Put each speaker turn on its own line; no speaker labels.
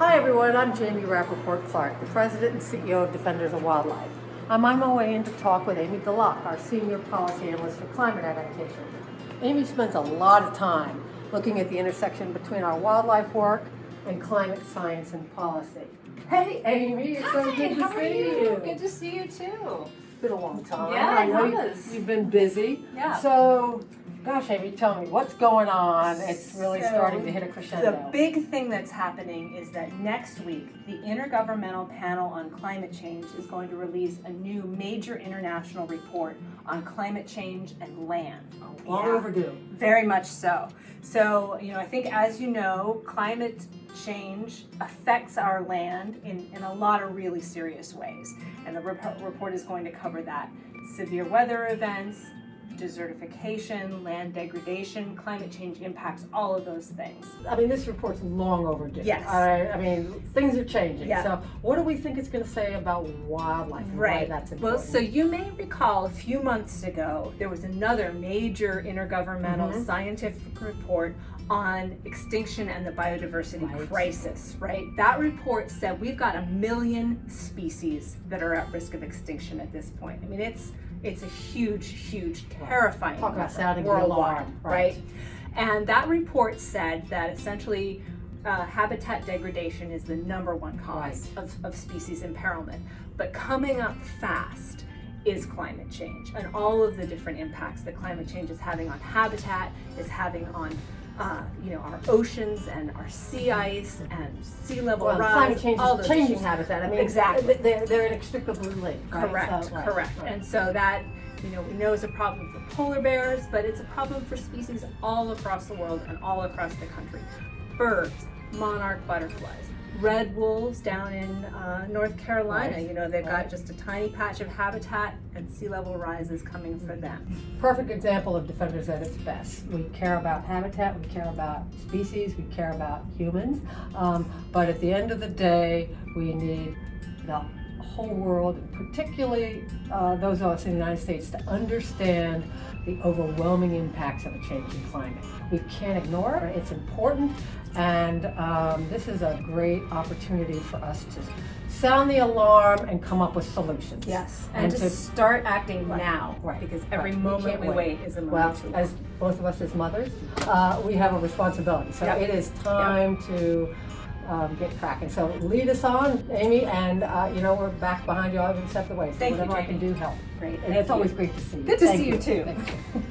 Hi everyone, I'm Jamie Rappaport Clark, the President and CEO of Defenders of Wildlife. I'm on my way in to talk with Aimee Delach, our Senior Policy Analyst for Climate Adaptation. Aimee spends a lot of time looking at the intersection between our wildlife work and climate science and policy. Hey Aimee, it's so good to see you.
Good to see you too.
It's been a long time.
Yeah,
I know
it has.
you've been busy.
Yeah.
So, gosh Aimee, tell me, what's going on? It's really starting to hit a crescendo.
The big thing that's happening is that next week, the Intergovernmental Panel on Climate Change is going to release a new major international report on climate change and land.
Long overdue.
Very much so. So, I think as you know, climate change affects our land in a lot of really serious ways. And the report is going to cover that. Severe weather events, desertification, land degradation, climate change impacts all of those things.
I mean, this report's long overdue.
Yes.
I mean, things are changing.
Yeah.
So what do we think it's going to say about wildlife and why that's important?
Well, so you may recall a few months ago, there was another major intergovernmental scientific report on extinction and the biodiversity crisis, right? That report said we've got 1 million species that are at risk of extinction at this point. I mean, it's a huge, terrifying
Talk about sounding
worldwide,
alarm,
right? And that report said that essentially habitat degradation is the #1 cause of species imperilment. But coming up fast is climate change and all of the different impacts that climate change is having on habitat, is having on our oceans and our sea ice and sea level rise.
Climate change
all
is
those
changing
issues.
habitat. I mean,
Exactly.
They're inextricably linked. Right?
Correct,
So,
correct.
right.
And so that, we know is a problem for polar bears, but it's a problem for species all across the world and all across the country. Birds, monarch butterflies, red wolves down in North Carolina, they've got just a tiny patch of habitat and sea level rise is coming for them.
Perfect example of Defenders at its best. We care about habitat, we care about species, we care about humans, but at the end of the day, we need the whole world, particularly those of us in the United States, to understand the overwhelming impacts of a changing climate. We can't ignore it, it's important, and this is a great opportunity for us to sound the alarm and come up with solutions.
Yes, and to start acting now, because every moment we wait is a moment too long.
As both of us as mothers, we have a responsibility. So it is time to get cracking. So lead us on, Aimee, and we're back behind you all every step of the way. So
Thank you,
whatever I
Jamie.
can do, help.
Great.
And it's always great to see you.
Good to see you too.
Thank you.